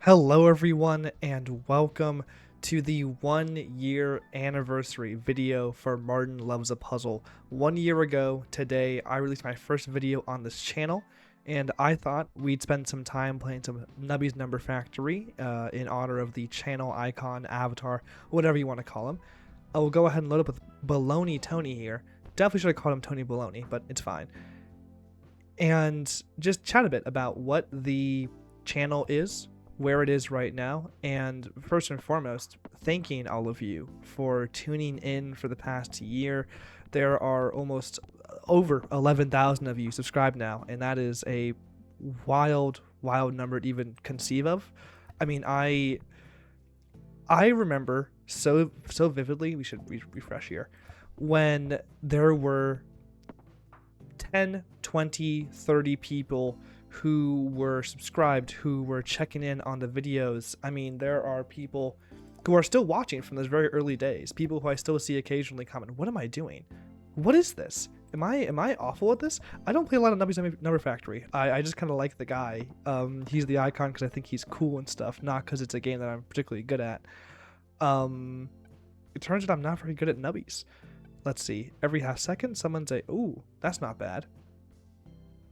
Hello everyone and welcome to the 1 year anniversary video for Martin Loves a Puzzle. 1 year ago today I released my first video on this channel and I thought we'd spend some time playing some Nubby's Number Factory in honor of the channel icon, avatar, whatever you want to call him. I will go ahead and load up with Baloney Tony here. Definitely should have called him Tony Baloney, but it's fine. And just chat a bit about what the channel is, where it is right now, and first and foremost, thanking all of you for tuning in for the past year. There are almost over 11,000 of you subscribed now, and that is a wild number to even conceive of. I mean, I remember so vividly, we should refresh here, when there were 10, 20, 30 people who were subscribed, who were checking in on the videos. I mean, there are people who are still watching from those very early days, people who I still see occasionally comment, what am I doing? What is this? Am I awful at this? I don't play a lot of Nubby's Number Factory. I just kind of like the guy. He's the icon because I think he's cool and stuff, not because it's a game that I'm particularly good at. It turns out I'm not very good at Nubbies. Let's see. Every half second, someone say, ooh, that's not bad.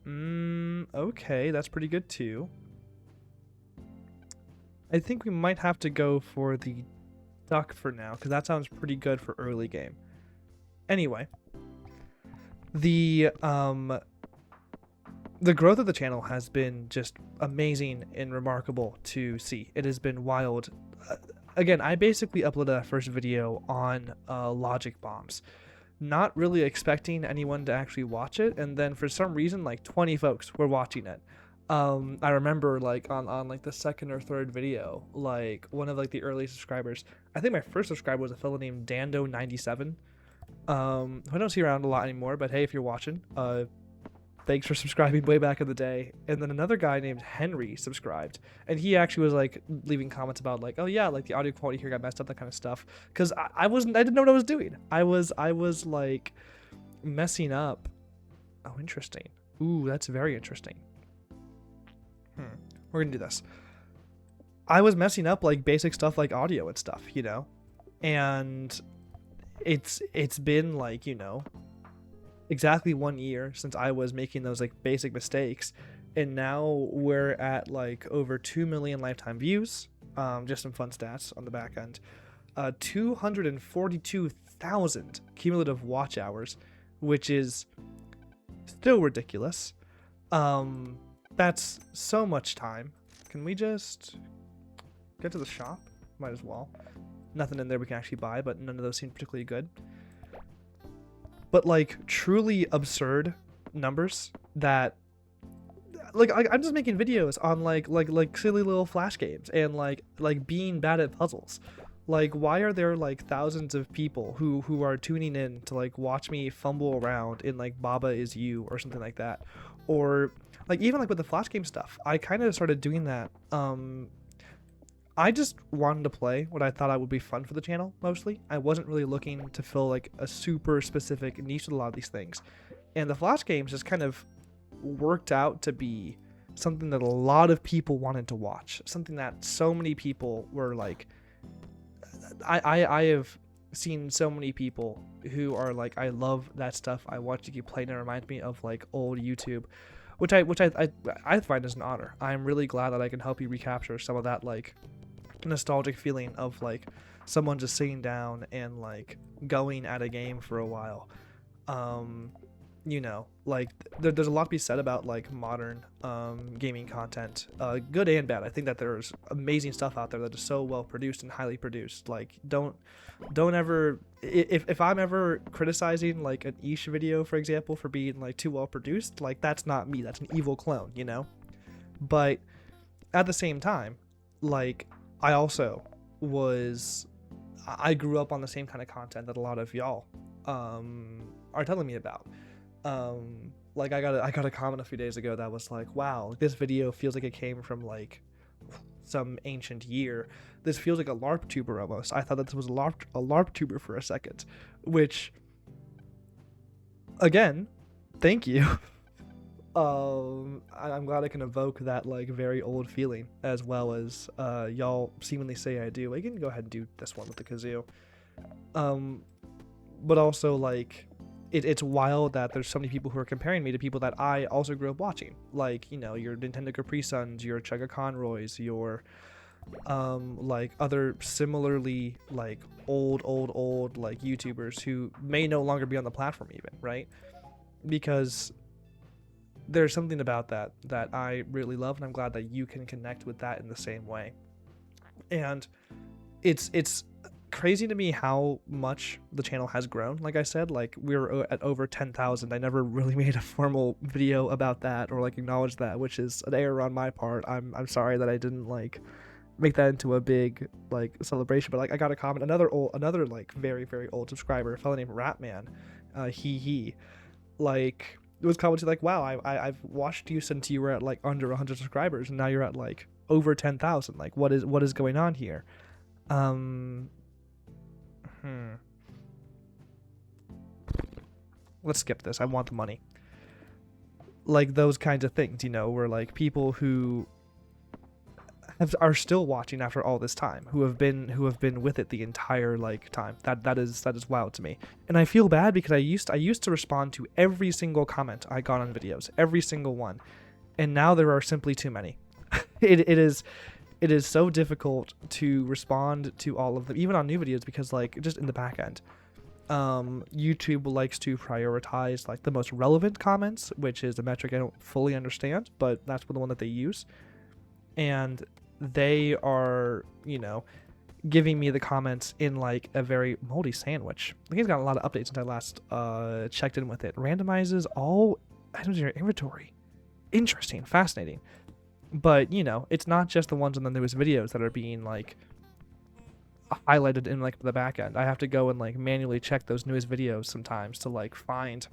Okay, that's pretty good too. I think we might have to go for the duck for now, because that sounds pretty good for early game. Anyway, the growth of the channel has been just amazing and remarkable to see. It has been wild. Again, I basically uploaded that first video on logic bombs, not really expecting anyone to actually watch it, and then for some reason like 20 folks were watching it. I remember like on like the second or third video, like one of like the early subscribers, I think my first subscriber was a fellow named Dando97, who I don't see around a lot anymore, but hey, if you're watching, thanks for subscribing way back in the day. And then another guy named Henry subscribed, and he actually was like leaving comments about like, oh yeah, like the audio quality here got messed up, that kind of stuff. Because I didn't know what I was doing. I was like messing up. Oh, interesting. Ooh, that's very interesting. We're gonna do this. I was messing up like basic stuff like audio and stuff, you know, and it's been like, you know, exactly 1 year since I was making those like basic mistakes, and now we're at like over 2 million lifetime views. Just some fun stats on the back end. 242,000 cumulative watch hours, which is still ridiculous. That's so much time. Can we just get to the shop? Might as well. Nothing in there we can actually buy, but none of those seem particularly good. But like truly absurd numbers that like I'm just making videos on like silly little flash games and like being bad at puzzles. Like, why are there like thousands of people who are tuning in to like watch me fumble around in like Baba Is You or something like that? Or like even like with the flash game stuff, I kind of started doing that. I just wanted to play what I thought I would be fun for the channel, mostly. I wasn't really looking to fill like a super specific niche with a lot of these things. And the flash games just kind of worked out to be something that a lot of people wanted to watch. Something that so many people were like, I have seen so many people who are like, I love that stuff. I watch you keep playing. It reminds me of like old YouTube, which I find as an honor. I'm really glad that I can help you recapture some of that like nostalgic feeling of like someone just sitting down and like going at a game for a while. You know, like there's a lot to be said about like modern gaming content, good and bad. I think that there's amazing stuff out there that is so well produced and highly produced. Like don't ever, if I'm ever criticizing like an Ish video, for example, for being like too well produced, like that's not me, that's an evil clone, you know. But at the same time, like I grew up on the same kind of content that a lot of y'all are telling me about. Like I got a comment a few days ago that was like, wow, this video feels like it came from like some ancient year. This feels like a LARP tuber almost. I thought that this was a LARP tuber for a second, which again, thank you. I'm glad I can evoke that like very old feeling as well as y'all seemingly say I do. I can go ahead and do this one with the kazoo. But also like it's wild that there's so many people who are comparing me to people that I also grew up watching, like, you know, your Nintendo Capri Suns, your Chugga Conroys, your like other similarly like old like YouTubers who may no longer be on the platform even, right? Because there's something about that I really love, and I'm glad that you can connect with that in the same way. And it's crazy to me how much the channel has grown. Like I said, like we're at over 10,000. I never really made a formal video about that or like acknowledge that, which is an error on my part. I'm sorry that I didn't like make that into a big like celebration. But like I got a comment, another like very old subscriber, a fellow named Ratman, he like it was commenting like, wow, I've watched you since you were at like under 100 subscribers, and now you're at like over 10,000. Like what is going on here? Let's skip this. I want the money. Like those kinds of things, you know, where like people who are still watching after all this time, who have been with it the entire like time. That is wild to me. And I feel bad because I used to respond to every single comment I got on videos, every single one. And now there are simply too many. It is so difficult to respond to all of them, even on new videos, because like just in the back end, YouTube likes to prioritize like the most relevant comments, which is a metric I don't fully understand, but that's the one that they use. And they are, you know, giving me the comments in like a very moldy sandwich. I think it's got a lot of updates since I last checked in with it. Randomizes all items in your inventory. Interesting, fascinating. But, you know, it's not just the ones in the newest videos that are being, like, highlighted in, like, the back end. I have to go and, like, manually check those newest videos sometimes to, like, find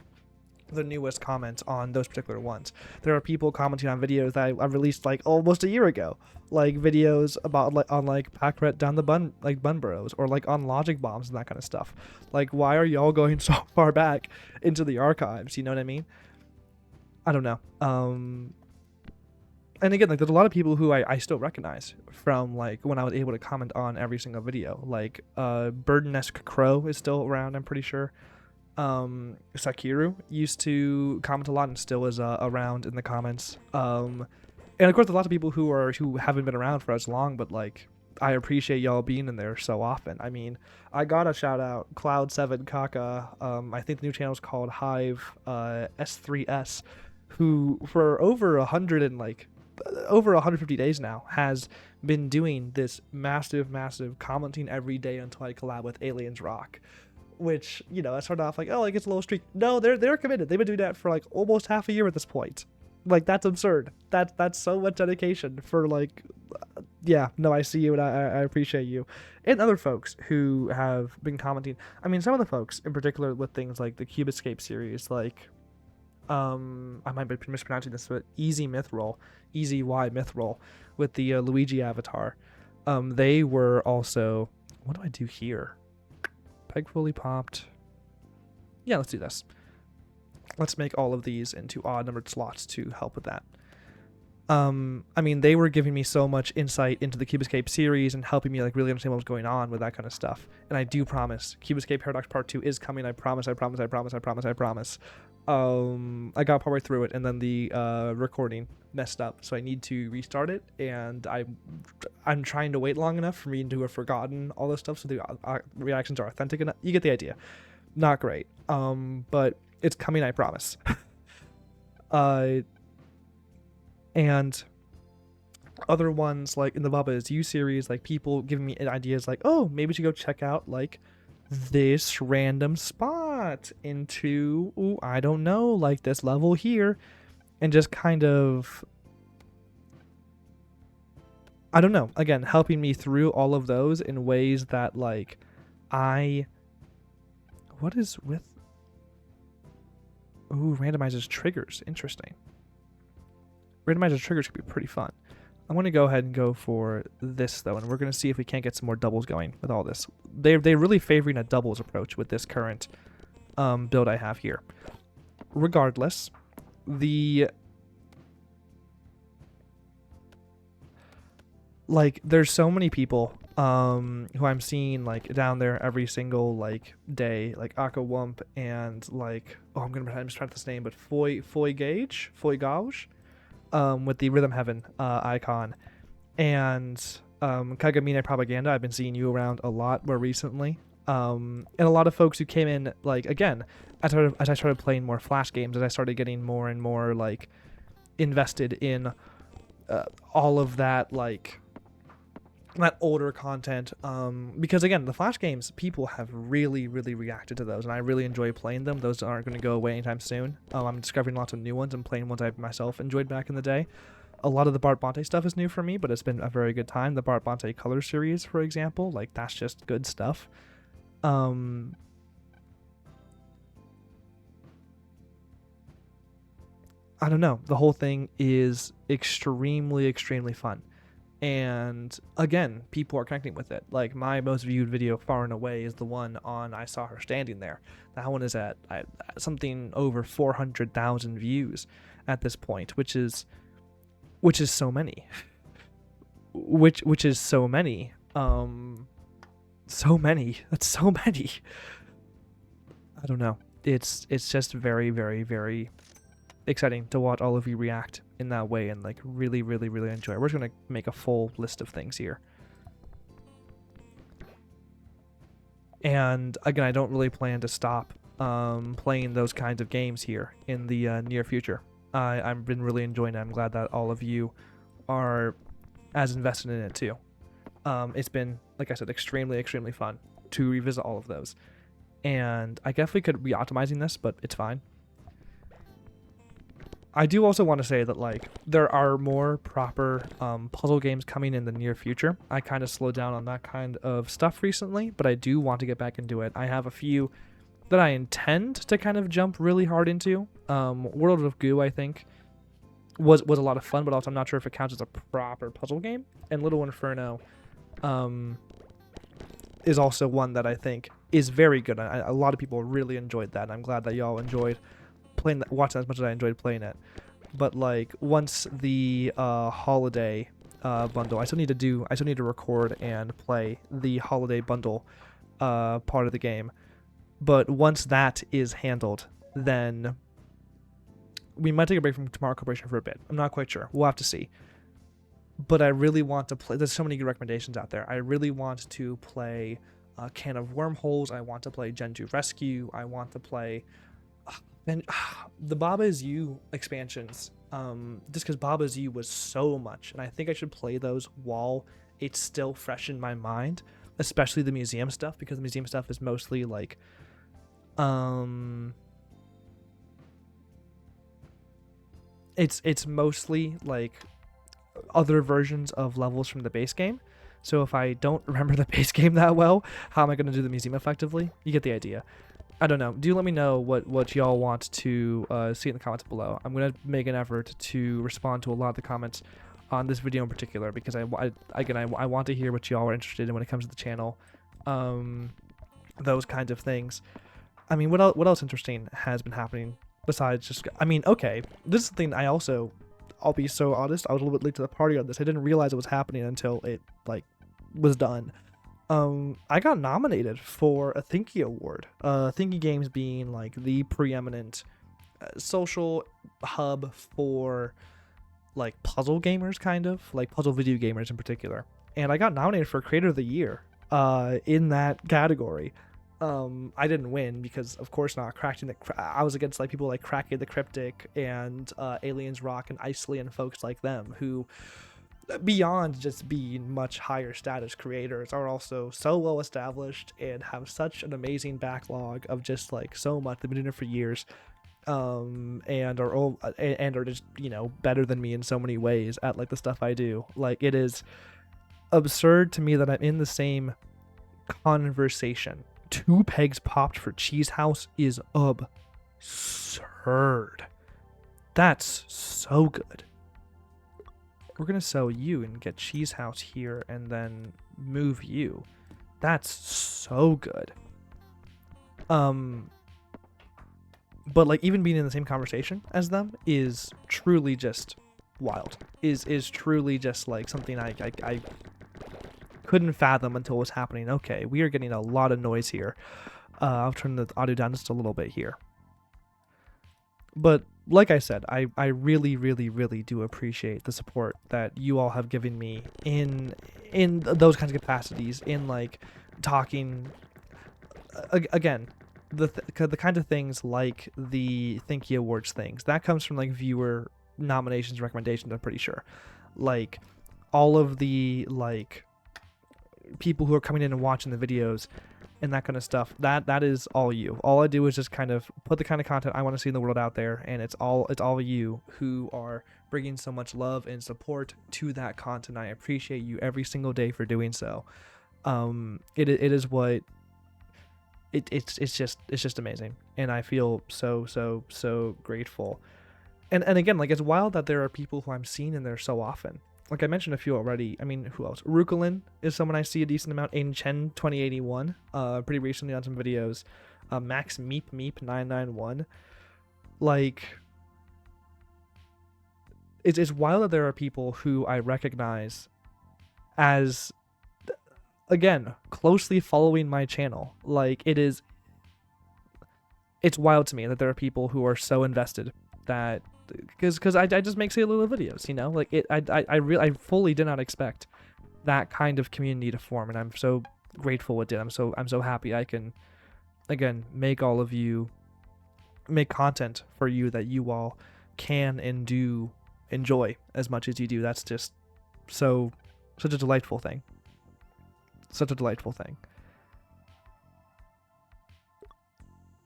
the newest comments on those particular ones. There are people commenting on videos that I released, like, almost a year ago. Like, videos about, like, on, like, pack ret down the bun, like, bun burrows, or, like, on logic bombs and that kind of stuff. Like, why are y'all going so far back into the archives? You know what I mean? I don't know. And again, like there's a lot of people who I still recognize from like when I was able to comment on every single video. Like Burden-esque Crow is still around, I'm pretty sure. Sakiru used to comment a lot and still is around in the comments. And of course, a lot of people who haven't been around for as long, but like I appreciate y'all being in there so often. I mean, I got a shout out, Cloud7 Kaka. I think the new channel is called Hive S3S, who for over 150 days now has been doing this massive commenting every day until I collab with Aliens Rock, which, you know, I started off like, oh, like it's a little streak. No, they're committed. They've been doing that for like almost half a year at this point. Like that's absurd. That's so much dedication for like, yeah, no, I see you and I appreciate you. And other folks who have been commenting. I mean, some of the folks in particular with things like the Cube Escape series, like I might be mispronouncing this, but Easy Y Mythrol with the Luigi avatar. They were also, what do I do here? Peg fully popped. Yeah, let's do this. Let's make all of these into odd numbered slots to help with that. I mean, they were giving me so much insight into the Cube Escape series and helping me like really understand what was going on with that kind of stuff. And I do promise, Cube Escape Paradox Part 2 is coming. I promise. I got partway through it and then the recording messed up, so I need to restart it. And I'm trying to wait long enough for me to have forgotten all this stuff, so the reactions are authentic enough. You get the idea. Not great, but it's coming. I promise. And other ones like in the Baba Is You series, like people giving me ideas like, oh, maybe we should go check out like this random spot into, ooh, I don't know, like this level here, and just kind of, I don't know, again, helping me through all of those in ways that like what is with, ooh, randomizes triggers, interesting. Randomized triggers could be pretty fun. I'm going to go ahead and go for this, though, and we're going to see if we can't get some more doubles going with all this. They're really favoring a doubles approach with this current build I have here. Regardless, the like there's so many people who I'm seeing like down there every single like day, like Aka Wump and like I'm just trying to this name, but Foy Gauge, with the Rhythm Heaven icon, and Kagamine Propaganda. I've been seeing you around a lot more recently. And a lot of folks who came in, like, again, as I started playing more Flash games, as I started getting more and more like invested in all of that, like that older content, because again, the Flash games, people have really reacted to those, and I really enjoy playing them. Those aren't going to go away anytime soon. I'm discovering lots of new ones and playing ones I myself enjoyed back in the day. A lot of the Bart Bonte stuff is new for me, but it's been a very good time. The Bart Bonte Color series, for example, like that's just good stuff. I don't know. The whole thing is extremely fun. And again, people are connecting with it. Like my most viewed video far and away is the one on I Saw Her Standing There. That one is at something over 400,000 views at this point, which is so many. which is so many. So many. That's so many. I don't know. It's just very exciting to watch all of you react in that way and like really enjoy it. We're just gonna make a full list of things here. And again, I don't really plan to stop playing those kinds of games here in the near future. I've been really enjoying it. I'm glad that all of you are as invested in it too. It's been, like I said, extremely fun to revisit all of those. And I guess we could be optimizing this, but it's fine. I do also want to say that like there are more proper puzzle games coming in the near future. I kind of slowed down on that kind of stuff recently, but I do want to get back into it. I have a few that I intend to kind of jump really hard into. World of Goo, I think, was a lot of fun, but also I'm not sure if it counts as a proper puzzle game. And Little Inferno is also one that I think is very good. A lot of people really enjoyed that, and I'm glad that y'all enjoyed playing that, watching that as much as I enjoyed playing it. But like once the holiday bundle, I still need to record and play the holiday bundle part of the game. But once that is handled, then we might take a break from Tomorrow Corporation for a bit. I'm not quite sure. We'll have to see. But I really want to play. There's so many good recommendations out there. I really want to play Can of Wormholes. I want to play Gen 2 Rescue. I want to play the Baba Is You expansions. Just because Baba Is You was so much, and I think I should play those while it's still fresh in my mind. Especially the museum stuff, because the museum stuff is mostly like, it's mostly like other versions of levels from the base game. So if I don't remember the base game that well, how am I going to do the museum effectively? You get the idea. I don't know. Do let me know what y'all want to see in the comments below. I'm going to make an effort to respond to a lot of the comments on this video in particular, because I want to hear what y'all are interested in when it comes to the channel. Those kinds of things. I mean, what else interesting has been happening besides just... I mean, okay, this is the thing I'll be so honest, I was a little bit late to the party on this. I didn't realize it was happening until it, like, was done. I got nominated for a Thinky Award. Thinky Games being, like, the preeminent social hub for, like, puzzle gamers, kind of. Like, puzzle video gamers in particular. And I got nominated for Creator of the Year in that category. I didn't win because, of course not, I was against like people like Cracking the Cryptic and Aliens Rock and Isley and folks like them, who, beyond just being much higher status creators, are also so well established and have such an amazing backlog of just like so much. They've been doing it for years, and are just, you know, better than me in so many ways at like the stuff I do. Like, it is absurd to me that I'm in the same conversation. 2 pegs popped for Cheese House is absurd. That's so good. We're gonna sell you and get Cheese House here and then move you. That's so good. But like even being in the same conversation as them is truly just wild. Is truly just like something I couldn't fathom until it was happening. Okay, we are getting a lot of noise here. I'll turn the audio down just a little bit here. But like I said, I really, really, really do appreciate the support that you all have given me in those kinds of capacities, in like talking again, the kind of things like the Thinky Awards things that comes from like viewer nominations, recommendations. I'm pretty sure, like all of the like people who are coming in and watching the videos and that kind of stuff, that is all you. All I do is just kind of put the kind of content I want to see in the world out there, and it's all you who are bringing so much love and support to that content. I appreciate you every single day for doing so. It is what it's just amazing, and I feel so grateful. And again, like, it's wild that there are people who I'm seeing in there so often. Like I mentioned a few already. I mean, who else? Rukulin is someone I see a decent amount. Aiden Chen 2081, pretty recently on some videos. Max Meep 991. Like, it's wild that there are people who I recognize as, again, closely following my channel. Like, it's wild to me that there are people who are so invested that. Because I just make silly little videos, you know, like I fully did not expect that kind of community to form, and I'm so grateful it did. I'm so happy I can, again, make content for you that you all can and do enjoy as much as you do. That's just such a delightful thing. Such a delightful thing.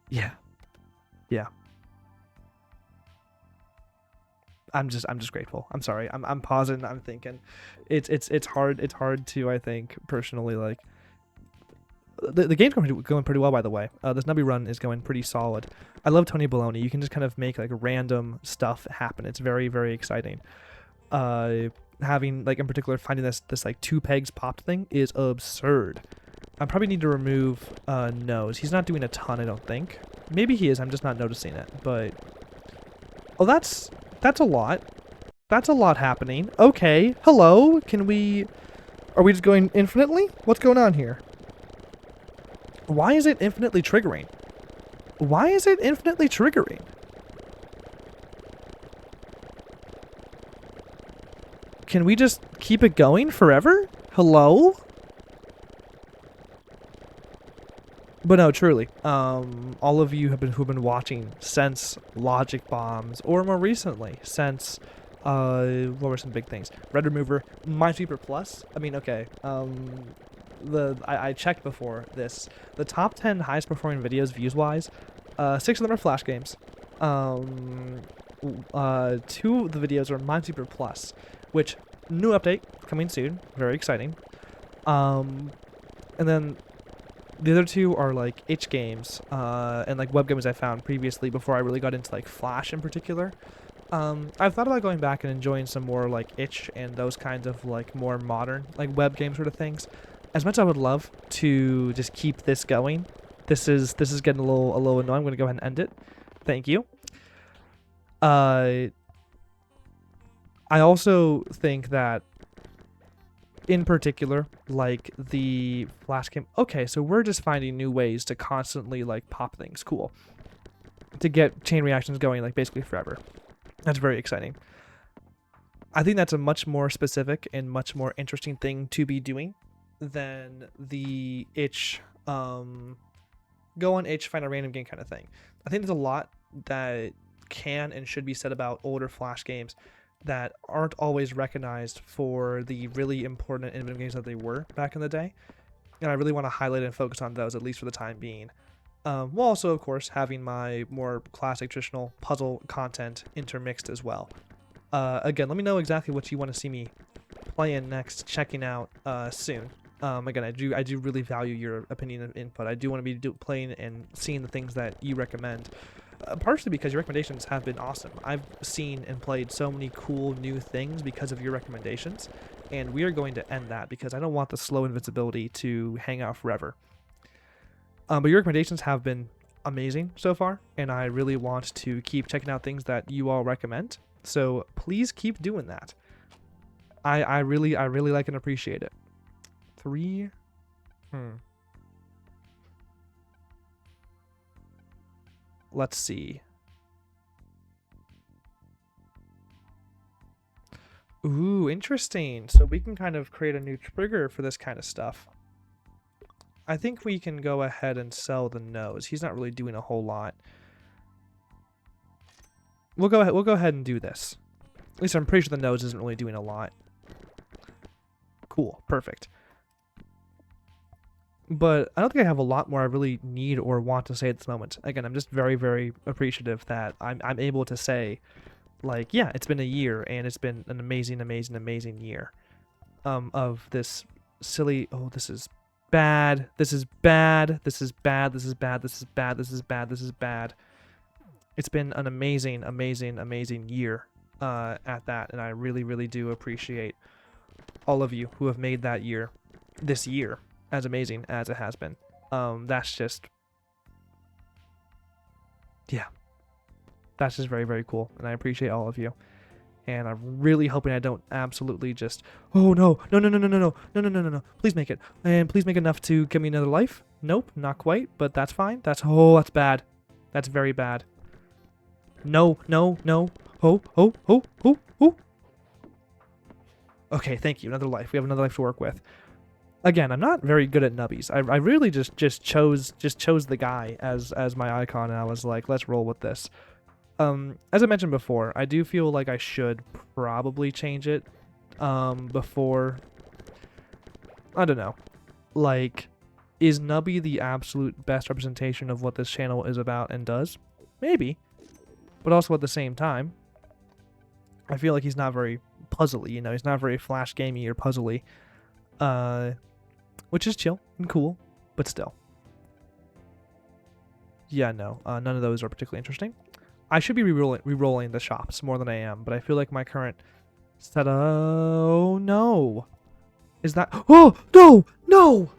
Yeah. I'm just grateful. I'm sorry. I'm pausing. I'm thinking. It's hard to, I think, personally, like, the game's going pretty well, by the way. This Nubby run is going pretty solid. I love Tony Baloney. You can just kind of make like random stuff happen. It's very, very exciting. Having, like, in particular, finding this like 2 pegs popped thing is absurd. I probably need to remove Nose. He's not doing a ton, I don't think. Maybe he is. I'm just not noticing it. But oh, that's a lot. That's a lot happening. Okay. Hello. Are we just going infinitely? What's going on here? Why is it infinitely triggering? Why is it infinitely triggering? Can we just keep it going forever? Hello? But no, truly, all of you who've been watching since Logic Bombs, or more recently, since, what were some big things? Red Remover, Minesweeper Plus. I mean, okay, I checked before this. The top 10 highest performing videos views-wise, 6 of them are Flash games. 2 of the videos are Minesweeper Plus, which, new update, coming soon, very exciting. And then the other 2 are like itch games, and like web games I found previously before I really got into like Flash in particular. I've thought about going back and enjoying some more like itch and those kinds of like more modern like web game sort of things. As much as I would love to just keep this going, this is getting a little annoying. I'm gonna go ahead and end it. Thank you. I also think that, in particular, like the Flash game. Okay, so we're just finding new ways to constantly like pop things. Cool. To get chain reactions going like basically forever. That's very exciting. I think that's a much more specific and much more interesting thing to be doing than the itch, go on itch, find a random game kind of thing. I think there's a lot that can and should be said about older Flash games that aren't always recognized for the really important and innovative games that they were back in the day. And I really want to highlight and focus on those, at least for the time being. While also, of course, having my more classic, traditional puzzle content intermixed as well. Again, let me know exactly what you want to see me playing next, checking out soon. Again, I do really value your opinion and input. I do want to be playing and seeing the things that you recommend. Partially because your recommendations have been awesome. I've seen and played so many cool new things because of your recommendations, and we are going to end that because I don't want the slow invincibility to hang out forever. But your recommendations have been amazing so far, and I really want to keep checking out things that you all recommend. So please keep doing that. I really like and appreciate it. 3. Let's see. Ooh, interesting. So we can kind of create a new trigger for this kind of stuff. I think we can go ahead and sell the nose. He's not really doing a whole lot. We'll go ahead and do this. At least I'm pretty sure the nose isn't really doing a lot. Cool, perfect. But I don't think I have a lot more I really need or want to say at this moment. Again, I'm just very, very appreciative that I'm able to say, like, yeah, it's been a year, and it's been an amazing, amazing, amazing year of this silly, oh, this is bad, this is bad, this is bad, this is bad, this is bad, this is bad, this is bad. It's been an amazing, amazing, amazing year at that, and I really, really do appreciate all of you who have made that year, this year, as amazing as it has been. That's just, yeah, that's just very, very cool, and I appreciate all of you. And I'm really hoping I don't absolutely just, oh no, no, no, no, no, no, no, no, no, no, no, no, please make it, and please make enough to give me another life. Nope, not quite, but that's fine. That's, oh, that's bad. That's very bad. No, no, no. Oh, oh, oh, oh, oh. Okay, thank you. Another life. We have another life to work with. Again, I'm not very good at nubbies. I really just chose the guy as my icon, and I was like, let's roll with this. As I mentioned before, I do feel like I should probably change it before. I don't know. Like, is Nubby the absolute best representation of what this channel is about and does? Maybe. But also at the same time, I feel like he's not very puzzly, you know, he's not very flash gamey or puzzly. Which is chill and cool, but still. Yeah, no, none of those are particularly interesting. I should be re-rolling the shops more than I am, but I feel like my current setup... Oh, no! Is that... Oh, no! No!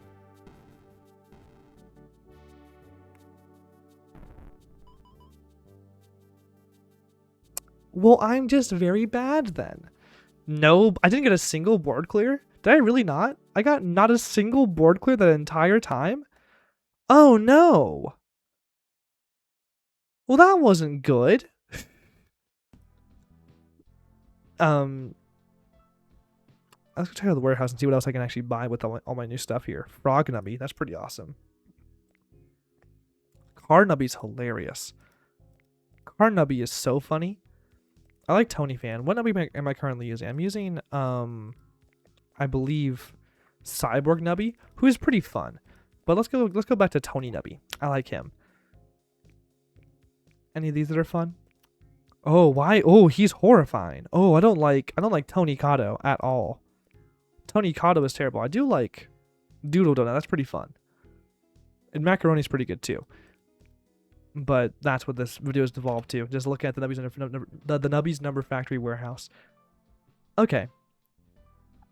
Well, I'm just very bad then. No, I didn't get a single board clear. Did I really not? I got not a single board clear that entire time? Oh, no. Well, that wasn't good. Let's go check out the warehouse and see what else I can actually buy with all my new stuff here. Frog Nubby, that's pretty awesome. Car Nubby's hilarious. Car Nubby is so funny. I like Tony Fan. What Nubby am I currently using? I'm using, I believe, Cyborg Nubby, who is pretty fun. But let's go back to Tony Nubby. I like him. Any of these that are fun? Oh, why? Oh, he's horrifying. Oh, I don't like Tony Kato at all. Tony Kato is terrible. I do like Doodle Donut. That's pretty fun. And Macaroni's pretty good too. But that's what this video has devolved to. Just look at the Nubby's Number Factory warehouse. Okay.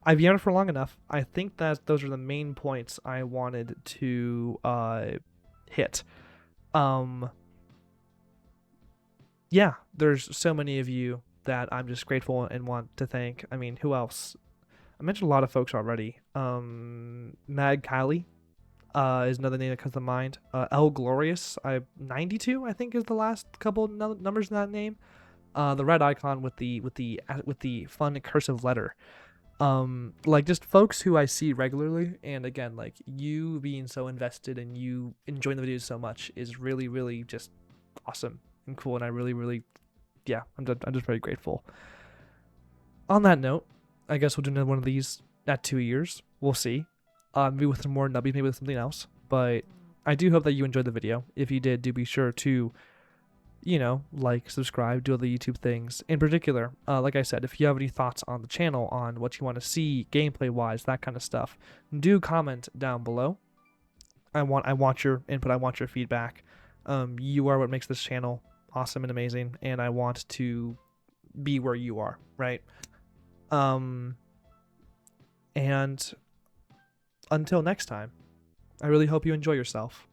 I've yammered for long enough. I think that those are the main points I wanted to hit. Yeah, there's so many of you that I'm just grateful and want to thank. I mean, who else? I mentioned a lot of folks already. Mad Kylie is another name that comes to mind. El Glorious, 92, I think, is the last couple numbers in that name. The red icon with the fun cursive letter. Like, just folks who I see regularly, and again, like, you being so invested and you enjoying the videos so much is really, really just awesome and cool, and I really, really, yeah, I'm just very grateful. On that note, I guess we'll do another one of these at 2 years. We'll see. Maybe with some more nubbies, maybe with something else. But I do hope that you enjoyed the video. If you did, do be sure to, you know, like, subscribe, do all the YouTube things. In particular, like I said, if you have any thoughts on the channel, on what you want to see gameplay-wise, that kind of stuff, do comment down below. I want your input. I want your feedback. You are what makes this channel awesome and amazing, and I want to be where you are, right? And until next time, I really hope you enjoy yourself.